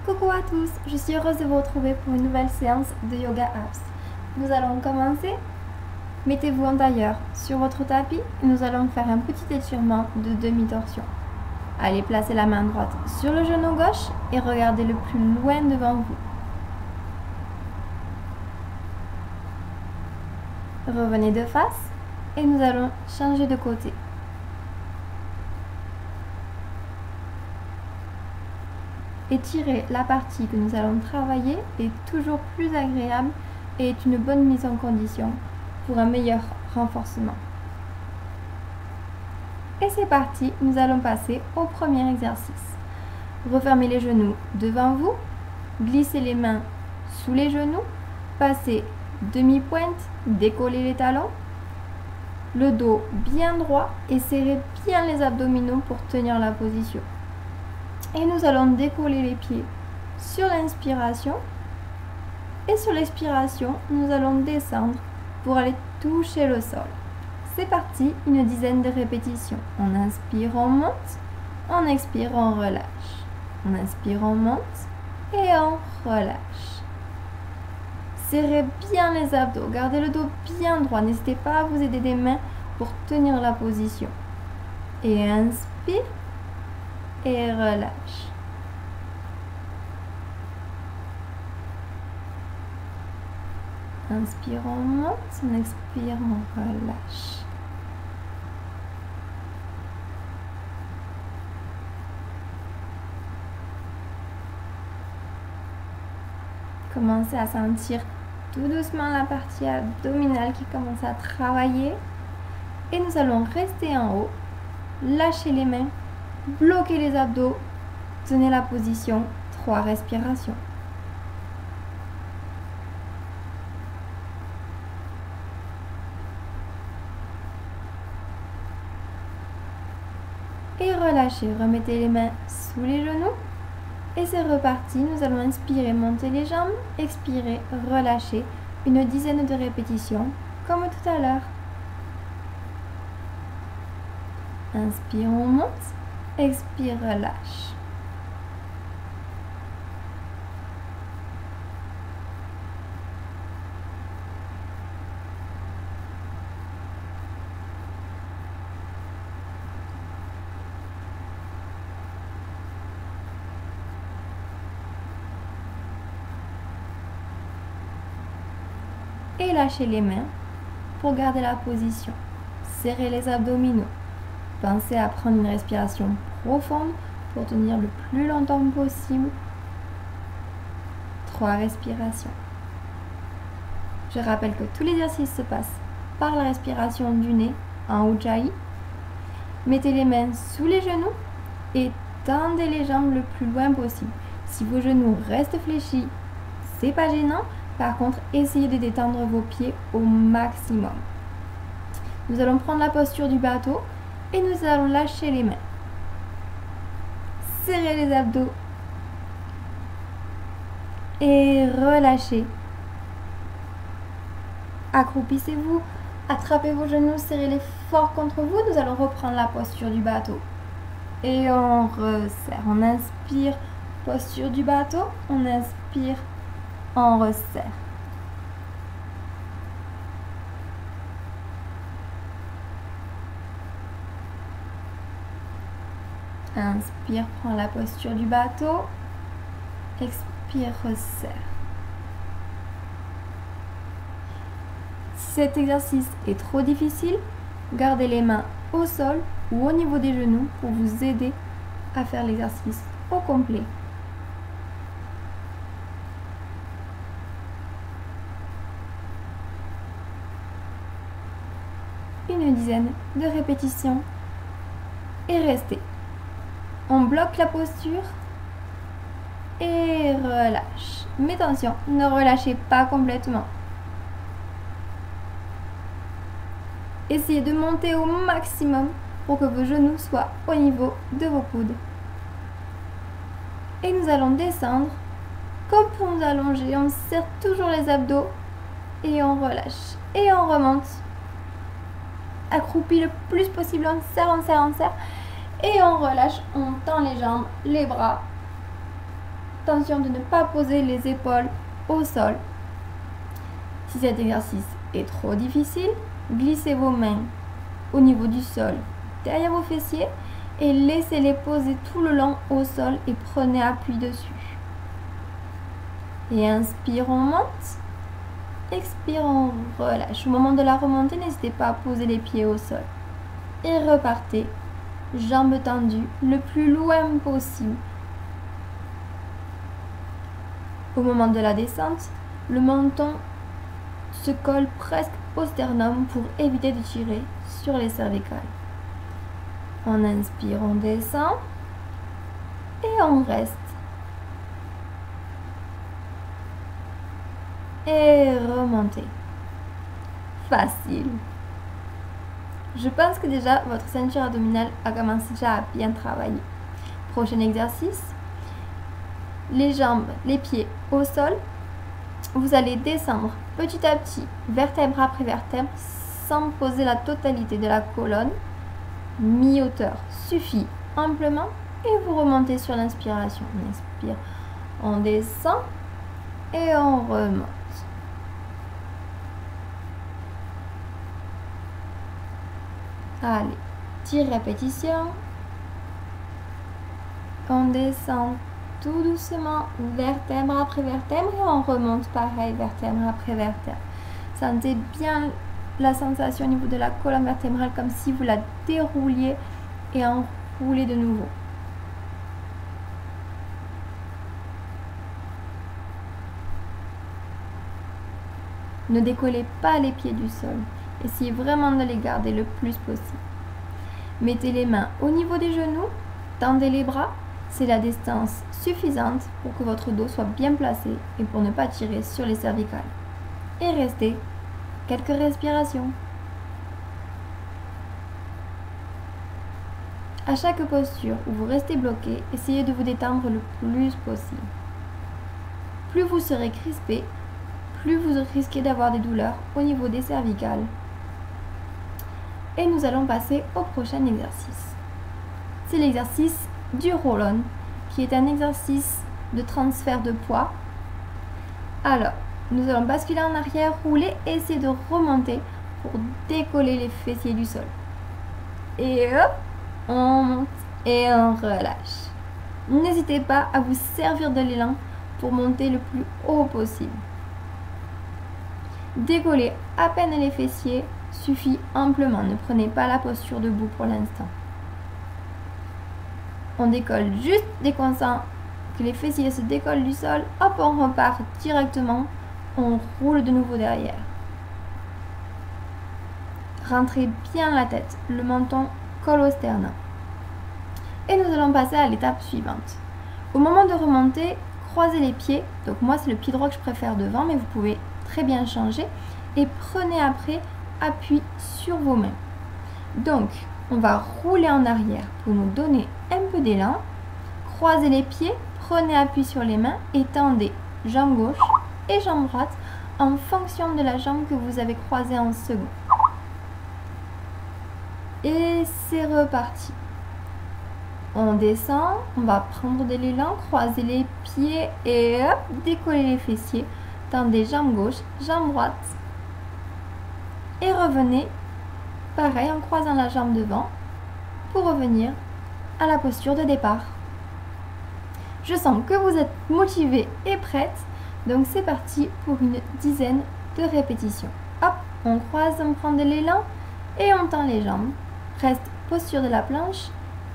Coucou à tous, je suis heureuse de vous retrouver pour une nouvelle séance de Yoga Abs. Nous allons commencer. Mettez-vous en tailleur sur votre tapis et nous allons faire un petit étirement de demi-torsion. Allez placer la main droite sur le genou gauche et regardez le plus loin devant vous. Revenez de face et nous allons changer de côté. Étirer la partie que nous allons travailler est toujours plus agréable et est une bonne mise en condition pour un meilleur renforcement. Et c'est parti, nous allons passer au premier exercice. Refermez les genoux devant vous, glissez les mains sous les genoux, passez demi-pointe, décollez les talons, le dos bien droit et serrez bien les abdominaux pour tenir la position. Et nous allons décoller les pieds sur l'inspiration. Et sur l'expiration, nous allons descendre pour aller toucher le sol. C'est parti, une dizaine de répétitions. On inspire, on monte. On expire, on relâche. On inspire, on monte. Et on relâche. Serrez bien les abdos. Gardez le dos bien droit. N'hésitez pas à vous aider des mains pour tenir la position. Et inspire. Et relâche. Inspire, on monte, on expire, on relâche. Commencez à sentir tout doucement la partie abdominale qui commence à travailler. Et nous allons rester en haut, lâcher les mains. Bloquez les abdos, tenez la position, 3 respirations. Et relâchez, remettez les mains sous les genoux. Et c'est reparti, nous allons inspirer, monter les jambes, expirer, relâcher, une dizaine de répétitions, comme tout à l'heure. Inspire, on monte. Expire, relâche. Et lâchez les mains pour garder la position. Serrez les abdominaux. Pensez à prendre une respiration profonde pour tenir le plus longtemps possible. 3 respirations. Je rappelle que tout l'exercice se passe par la respiration du nez en Ujjayi. Mettez les mains sous les genoux et tendez les jambes le plus loin possible. Si vos genoux restent fléchis, c'est pas gênant. Par contre, essayez de détendre vos pieds au maximum. Nous allons prendre la posture du bateau. Et nous allons lâcher les mains. Serrez les abdos. Et relâchez. Accroupissez-vous. Attrapez vos genoux, serrez-les fort contre vous. Nous allons reprendre la posture du bateau. Et on resserre. On inspire, posture du bateau. On inspire, on resserre. Inspire, prends la posture du bateau. Expire, resserre. Si cet exercice est trop difficile, gardez les mains au sol ou au niveau des genoux pour vous aider à faire l'exercice au complet. Une dizaine de répétitions et restez. On bloque la posture et relâche. Mais attention, ne relâchez pas complètement. Essayez de monter au maximum pour que vos genoux soient au niveau de vos coudes. Et nous allons descendre comme pour nous allonger. On serre toujours les abdos et on relâche. Et on remonte. Accroupi le plus possible, on serre, on serre, on serre. Et on relâche, on tend les jambes, les bras. Attention de ne pas poser les épaules au sol. Si cet exercice est trop difficile, glissez vos mains au niveau du sol derrière vos fessiers et laissez-les poser tout le long au sol et prenez appui dessus. Et inspire, on monte. Expire, on relâche. Au moment de la remontée, n'hésitez pas à poser les pieds au sol. Et repartez, jambes tendues, le plus loin possible. Au moment de la descente, le menton se colle presque au sternum pour éviter de tirer sur les cervicales. On inspire, on descend et on reste. Et remontez. Facile. Je pense que déjà votre ceinture abdominale a commencé déjà à bien travailler. Prochain exercice. Les jambes, les pieds au sol. Vous allez descendre petit à petit, vertèbre après vertèbre, sans poser la totalité de la colonne. Mi-hauteur suffit amplement et vous remontez sur l'inspiration. On inspire, on descend et on remonte. Allez, 10 répétitions. On descend tout doucement, vertèbre après vertèbre, et on remonte pareil, vertèbre après vertèbre. Sentez bien la sensation au niveau de la colonne vertébrale, comme si vous la dérouliez et enroulez de nouveau. Ne décollez pas les pieds du sol. Essayez vraiment de les garder le plus possible. Mettez les mains au niveau des genoux, tendez les bras. C'est la distance suffisante pour que votre dos soit bien placé et pour ne pas tirer sur les cervicales. Et restez quelques respirations. À chaque posture où vous restez bloqué, essayez de vous détendre le plus possible. Plus vous serez crispé, plus vous risquez d'avoir des douleurs au niveau des cervicales. Et nous allons passer au prochain exercice. C'est l'exercice du roll-on, qui est un exercice de transfert de poids. Alors, nous allons basculer en arrière, rouler et essayer de remonter pour décoller les fessiers du sol. Et hop, on monte et on relâche. N'hésitez pas à vous servir de l'élan pour monter le plus haut possible. Décoller à peine les fessiers suffit amplement. Ne prenez pas la posture debout pour l'instant. On décolle juste dès qu'on sent que les fessiers se décollent du sol. Hop, on repart directement. On roule de nouveau derrière. Rentrez bien la tête. Le menton colle au sternum. Et nous allons passer à l'étape suivante. Au moment de remonter, croisez les pieds. Donc moi, c'est le pied droit que je préfère devant, mais vous pouvez très bien changer. Et prenez après appui sur vos mains. Donc, on va rouler en arrière pour nous donner un peu d'élan. Croisez les pieds, prenez appui sur les mains et tendez jambe gauche et jambe droite en fonction de la jambe que vous avez croisée en second. Et c'est reparti. On descend, on va prendre de l'élan, croiser les pieds et hop, décoller les fessiers. Tendez jambe gauche, jambe droite. Et revenez, pareil, en croisant la jambe devant, pour revenir à la posture de départ. Je sens que vous êtes motivé et prête, donc c'est parti pour une dizaine de répétitions. Hop, on croise, on prend de l'élan et on tend les jambes. Reste posture de la planche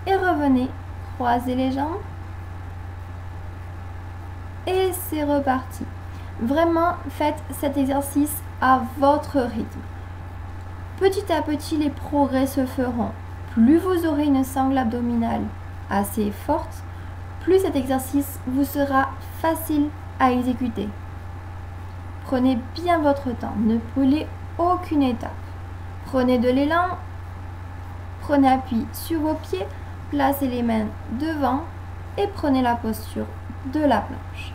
et revenez, croisez les jambes. Et c'est reparti. Vraiment, faites cet exercice à votre rythme. Petit à petit, les progrès se feront. Plus vous aurez une sangle abdominale assez forte, plus cet exercice vous sera facile à exécuter. Prenez bien votre temps, ne brûlez aucune étape. Prenez de l'élan, prenez appui sur vos pieds, placez les mains devant et prenez la posture de la planche.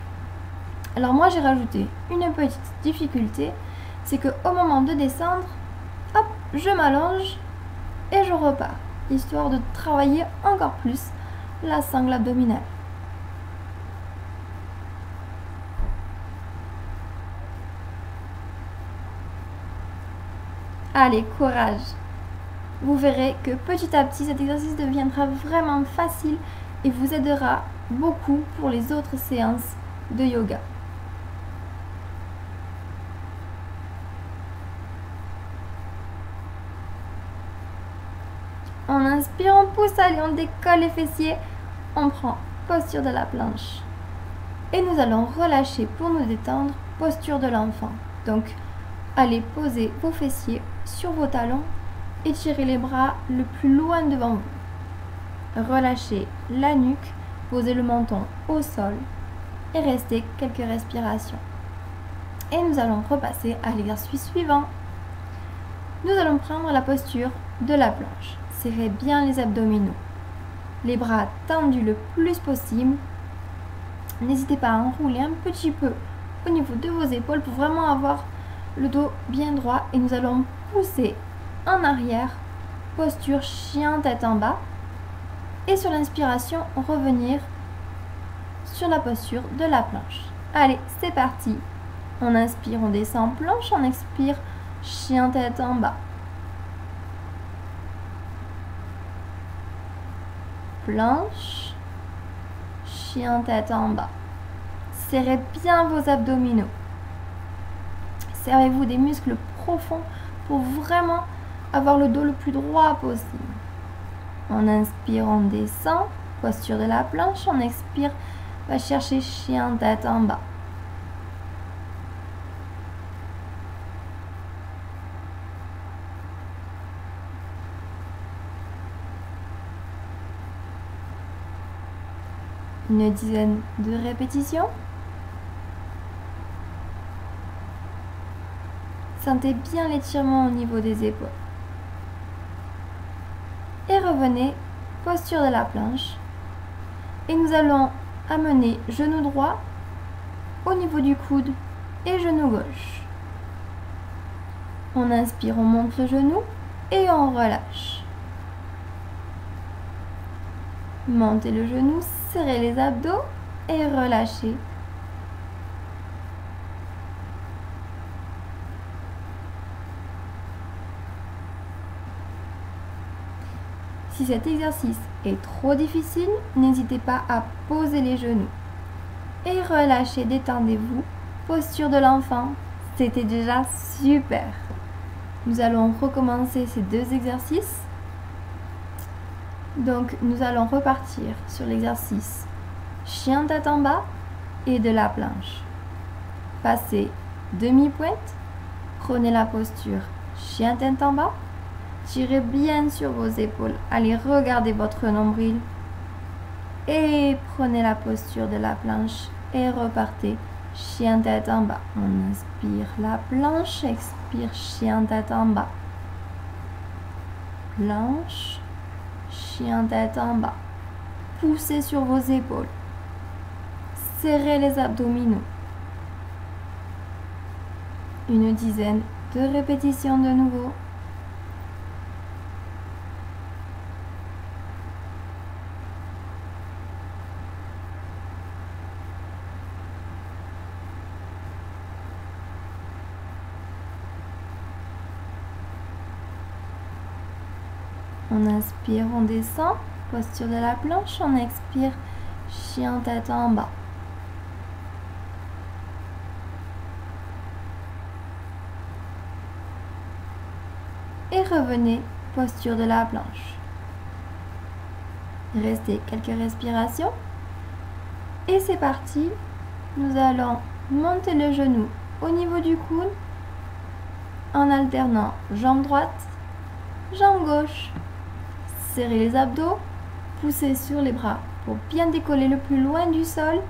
Alors moi j'ai rajouté une petite difficulté, c'est qu'au moment de descendre, hop, je m'allonge et je repars, histoire de travailler encore plus la sangle abdominale. Allez, courage! Vous verrez que petit à petit, cet exercice deviendra vraiment facile et vous aidera beaucoup pour les autres séances de yoga. On inspire, on pousse, allez, on décolle les fessiers, on prend posture de la planche. Et nous allons relâcher pour nous détendre, posture de l'enfant. Donc, allez poser vos fessiers sur vos talons, étirez les bras le plus loin devant vous. Relâchez la nuque, posez le menton au sol et restez quelques respirations. Et nous allons repasser à l'exercice suivant. Nous allons prendre la posture de la planche. Serrez bien les abdominaux. Les bras tendus le plus possible. N'hésitez pas à enrouler un petit peu au niveau de vos épaules pour vraiment avoir le dos bien droit. Et nous allons pousser en arrière, posture chien tête en bas. Et sur l'inspiration, revenir sur la posture de la planche. Allez, c'est parti. On inspire, on descend planche, on expire, chien tête en bas. Planche, chien tête en bas. Serrez bien vos abdominaux. Servez-vous des muscles profonds pour vraiment avoir le dos le plus droit possible. On inspire, on descend, posture de la planche, on expire, va chercher chien tête en bas. Une dizaine de répétitions. Sentez bien l'étirement au niveau des épaules. Et revenez, posture de la planche. Et nous allons amener genou droit au niveau du coude et genou gauche. On inspire, on monte le genou et on relâche. Montez le genou, serrez les abdos et relâchez. Si cet exercice est trop difficile, n'hésitez pas à poser les genoux. Et relâchez, détendez-vous. Posture de l'enfant, c'était déjà super. Nous allons recommencer ces deux exercices. Donc, nous allons repartir sur l'exercice chien tête en bas et de la planche. Passez demi-pointe, prenez la posture chien tête en bas. Tirez bien sur vos épaules. Allez, regardez votre nombril. Et prenez la posture de la planche et repartez. Chien tête en bas. On inspire la planche, expire chien tête en bas. Planche, chien tête en bas. Poussez sur vos épaules. Serrez les abdominaux. Une dizaine de répétitions de nouveau. On inspire, on descend, posture de la planche, on expire, chien tête en bas. Et revenez, posture de la planche. Restez quelques respirations. Et c'est parti. Nous allons monter le genou au niveau du coude en alternant jambe droite, jambe gauche. Serrez les abdos, poussez sur les bras pour bien décoller le plus loin du sol.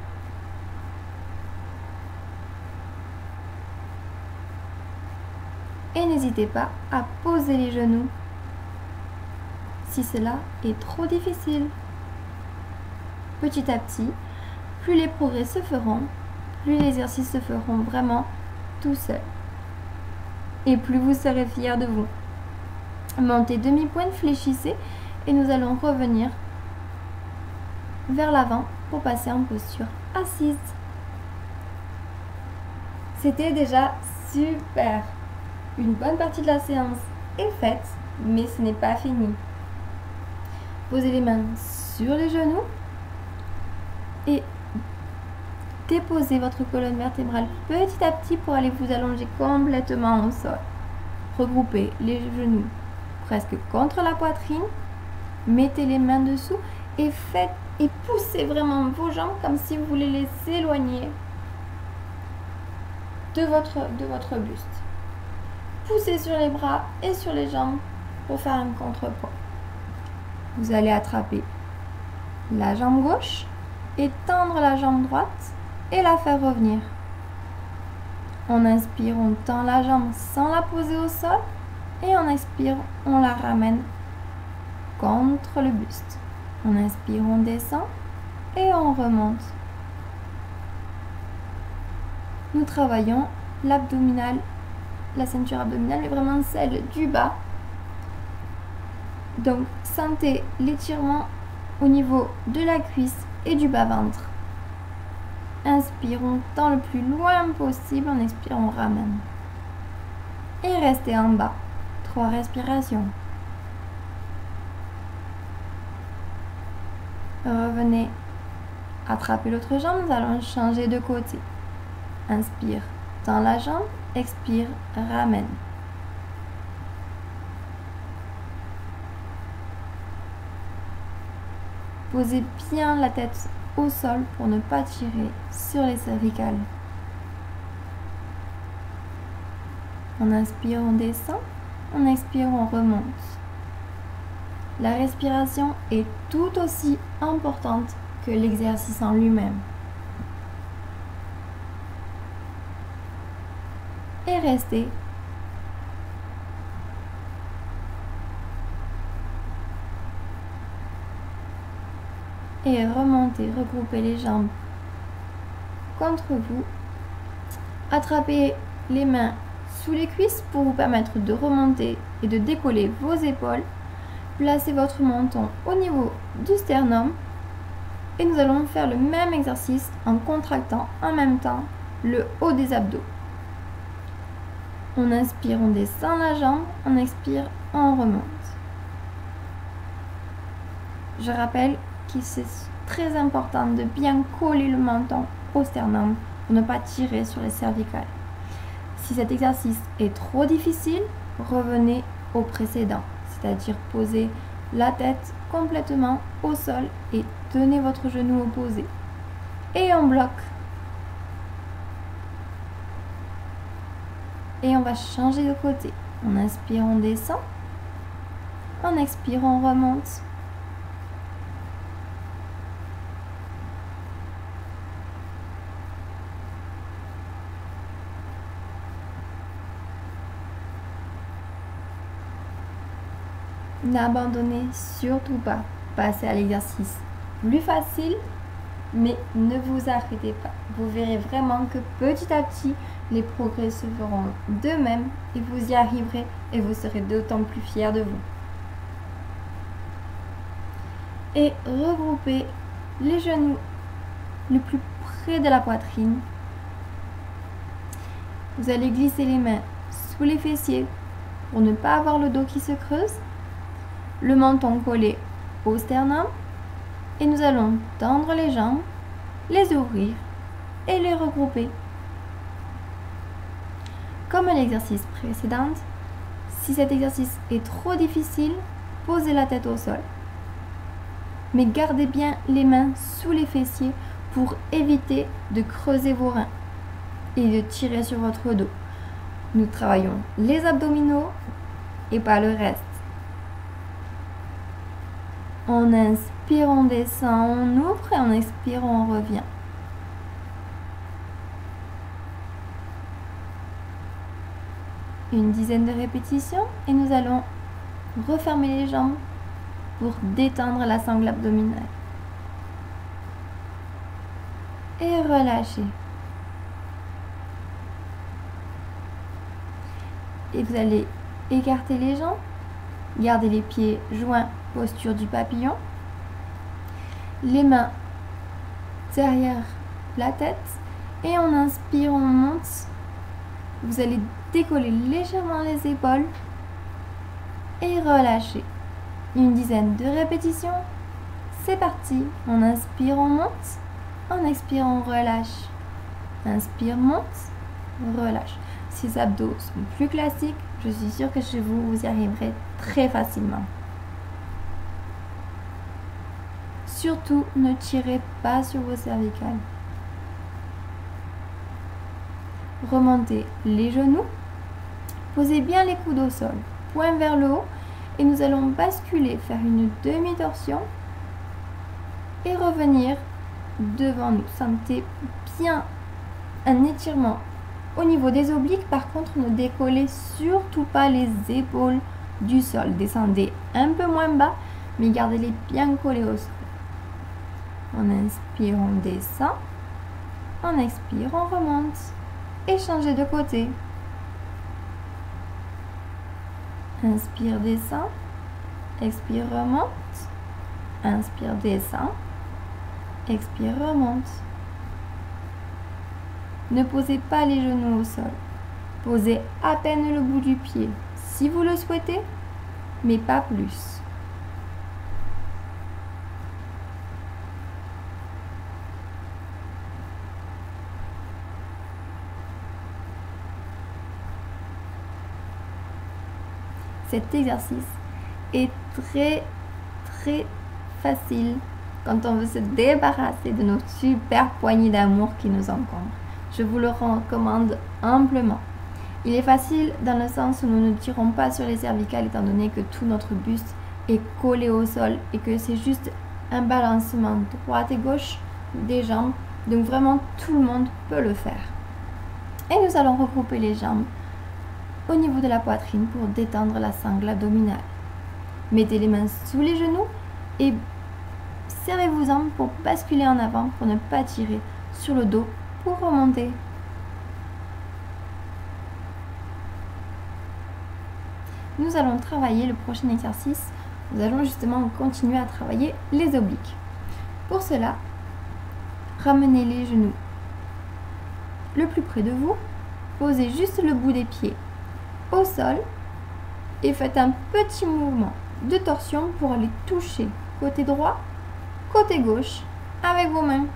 Et n'hésitez pas à poser les genoux si cela est trop difficile. Petit à petit, plus les progrès se feront, plus les exercices se feront vraiment tout seuls. Et plus vous serez fiers de vous. Montez demi-pointe, fléchissez. Et nous allons revenir vers l'avant pour passer en posture assise. C'était déjà super. Une bonne partie de la séance est faite, mais ce n'est pas fini. Posez les mains sur les genoux et déposez votre colonne vertébrale petit à petit pour aller vous allonger complètement au sol. Regroupez les genoux presque contre la poitrine, mettez les mains dessous et poussez vraiment vos jambes comme si vous voulez les éloigner de votre buste. Poussez sur les bras et sur les jambes pour faire un contrepoids. Vous allez attraper la jambe gauche et tendre la jambe droite et la faire revenir. On inspire, on tend la jambe sans la poser au sol et on expire, on la ramène contre le buste. On inspire, on descend et on remonte. Nous travaillons l'abdominal, la ceinture abdominale, mais vraiment celle du bas. Donc, sentez l'étirement au niveau de la cuisse et du bas-ventre. Inspire, on tend le plus loin possible. On expire, on ramène. Et restez en bas. 3 respirations. Revenez, attrapez l'autre jambe. Nous allons changer de côté. Inspire, tend la jambe. Expire, ramène. Posez bien la tête au sol pour ne pas tirer sur les cervicales. On inspire, on descend. On expire, on remonte. La respiration est tout aussi importante que l'exercice en lui-même. Et restez. Et remontez, regroupez les jambes contre vous. Attrapez les mains sous les cuisses pour vous permettre de remonter et de décoller vos épaules. Placez votre menton au niveau du sternum. Et nous allons faire le même exercice en contractant en même temps le haut des abdos. On inspire, on descend la jambe. On expire, on remonte. Je rappelle qu'il c'est très important de bien coller le menton au sternum pour ne pas tirer sur les cervicales. Si cet exercice est trop difficile, revenez au précédent, c'est-à-dire posez la tête complètement au sol et tenez votre genou opposé. Et on bloque. Et on va changer de côté. On inspire, on descend. On expire, on remonte. N'abandonnez surtout pas. Passez à l'exercice plus facile, mais ne vous arrêtez pas. Vous verrez vraiment que petit à petit, les progrès se feront d'eux-mêmes et vous y arriverez et vous serez d'autant plus fiers de vous. Et regroupez les genoux le plus près de la poitrine. Vous allez glisser les mains sous les fessiers pour ne pas avoir le dos qui se creuse. Le menton collé au sternum et nous allons tendre les jambes, les ouvrir et les regrouper. Comme à l'exercice précédent, si cet exercice est trop difficile, posez la tête au sol. Mais gardez bien les mains sous les fessiers pour éviter de creuser vos reins et de tirer sur votre dos. Nous travaillons les abdominaux et pas le reste. On inspire, on descend, on ouvre et on expire, on revient. Une dizaine de répétitions et nous allons refermer les jambes pour détendre la sangle abdominale. Et relâcher. Et vous allez écarter les jambs, garder les pieds joints, posture du papillon. Les mains derrière la tête et on inspire, on monte. Vous allez décoller légèrement les épaules et relâchez. Une dizaine de répétitions. C'est parti. On inspire, on monte. On expire, on relâche. Inspire, monte, relâche. Ces abdos sont plus classiques. Je suis sûre que chez vous, vous y arriverez très facilement. Surtout, ne tirez pas sur vos cervicales. Remontez les genoux. Posez bien les coudes au sol. Poing vers le haut. Et nous allons basculer, faire une demi-torsion. Et revenir devant nous. Sentez bien un étirement au niveau des obliques. Par contre, ne décollez surtout pas les épaules du sol. Descendez un peu moins bas, mais gardez-les bien collés au sol. On inspire, on descend. On expire, on remonte. Et changez de côté. Inspire, descend. Expire, remonte. Inspire, descend. Expire, remonte. Ne posez pas les genoux au sol. Posez à peine le bout du pied, si vous le souhaitez, mais pas plus. Cet exercice est très facile quand on veut se débarrasser de nos super poignées d'amour qui nous encombrent. Je vous le recommande amplement. Il est facile dans le sens où nous ne tirons pas sur les cervicales étant donné que tout notre buste est collé au sol et que c'est juste un balancement droite et gauche des jambes. Donc vraiment tout le monde peut le faire. Et nous allons regrouper les jambes au niveau de la poitrine pour détendre la sangle abdominale. Mettez les mains sous les genoux et serrez-vous-en pour basculer en avant pour ne pas tirer sur le dos pour remonter. Nous allons travailler le prochain exercice. Nous allons justement continuer à travailler les obliques. Pour cela, ramenez les genoux le plus près de vous. Posez juste le bout des pieds au sol et faites un petit mouvement de torsion pour aller toucher côté droit, côté gauche avec vos mains.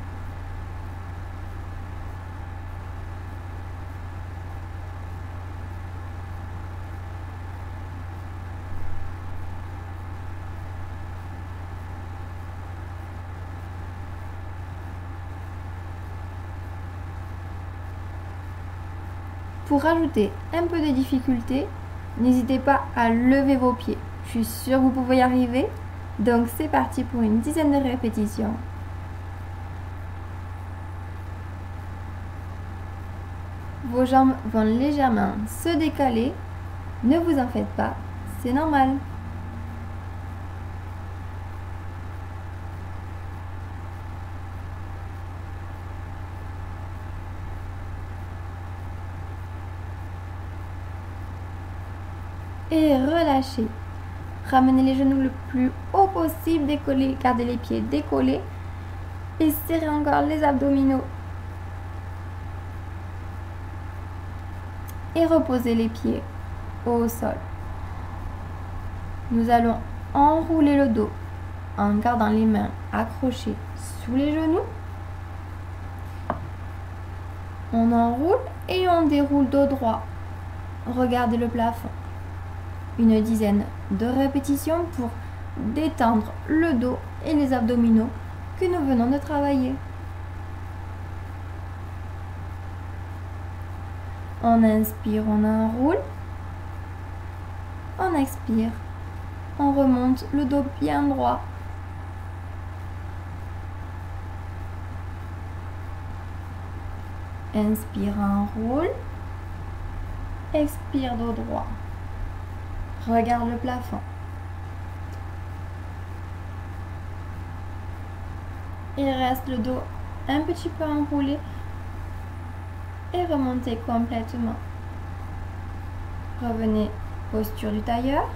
Pour rajouter un peu de difficulté, n'hésitez pas à lever vos pieds. Je suis sûre que vous pouvez y arriver. Donc c'est parti pour une dizaine de répétitions. Vos jambes vont légèrement se décaler. Ne vous en faites pas, c'est normal. Et relâchez. Ramenez les genoux le plus haut possible, décollez, gardez les pieds décollés et serrez encore les abdominaux. Et reposez les pieds au sol. Nous allons enrouler le dos en gardant les mains accrochées sous les genoux. On enroule et on déroule dos droit. Regardez le plafond. Une dizaine de répétitions pour détendre le dos et les abdominaux que nous venons de travailler. On inspire, on enroule. On expire. On remonte le dos bien droit. Inspire, enroule. Expire, dos droit. Regarde le plafond. Il reste le dos un petit peu enroulé et remontez complètement. Revenez, posture du tailleur.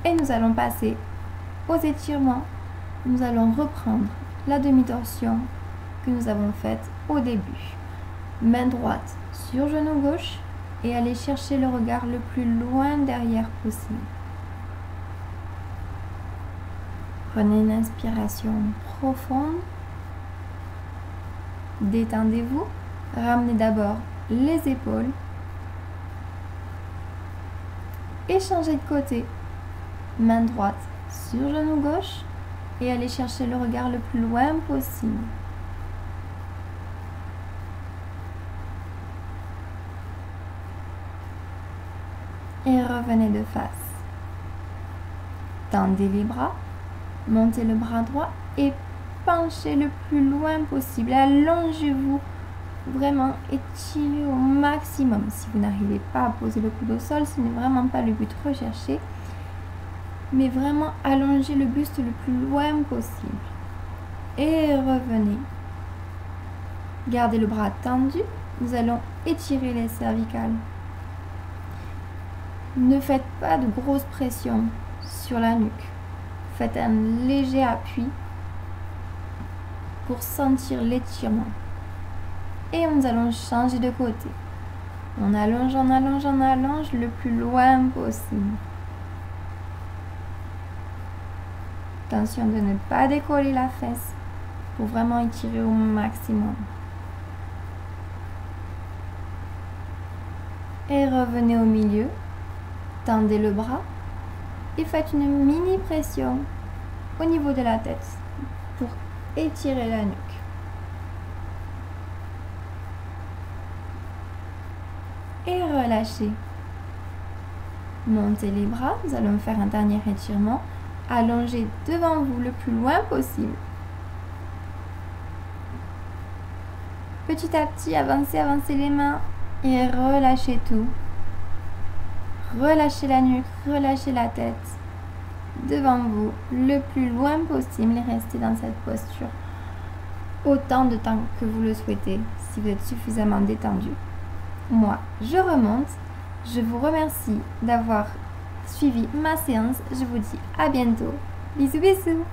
Et nous allons passer aux étirements. Nous allons reprendre la demi-torsion que nous avons faite au début. Main droite sur genou gauche, et allez chercher le regard le plus loin derrière possible. Prenez une inspiration profonde. Détendez-vous. Ramenez d'abord les épaules. Et changez de côté. Main droite sur genou gauche et allez chercher le regard le plus loin possible. Et revenez de face. Tendez les bras, montez le bras droit et penchez le plus loin possible. Allongez-vous, vraiment étirez au maximum. Si vous n'arrivez pas à poser le coude au sol, ce n'est vraiment pas le but recherché. Mais vraiment allongez le buste le plus loin possible. Et revenez. Gardez le bras tendu. Nous allons étirer les cervicales. Ne faites pas de grosse pression sur la nuque. Faites un léger appui pour sentir l'étirement. Et nous allons changer de côté. On allonge, on allonge, on allonge le plus loin possible. Attention de ne pas décoller la fesse pour vraiment étirer au maximum. Et revenez au milieu. Tendez le bras et faites une mini pression au niveau de la tête pour étirer la nuque. Et relâchez. Montez les bras, nous allons faire un dernier étirement. Allongez devant vous le plus loin possible. Petit à petit, avancez les mains et relâchez tout. Relâchez la nuque, relâchez la tête devant vous le plus loin possible et restez dans cette posture autant de temps que vous le souhaitez si vous êtes suffisamment détendu. Moi, je remonte. Je vous remercie d'avoir suivi ma séance. Je vous dis à bientôt. Bisous bisous.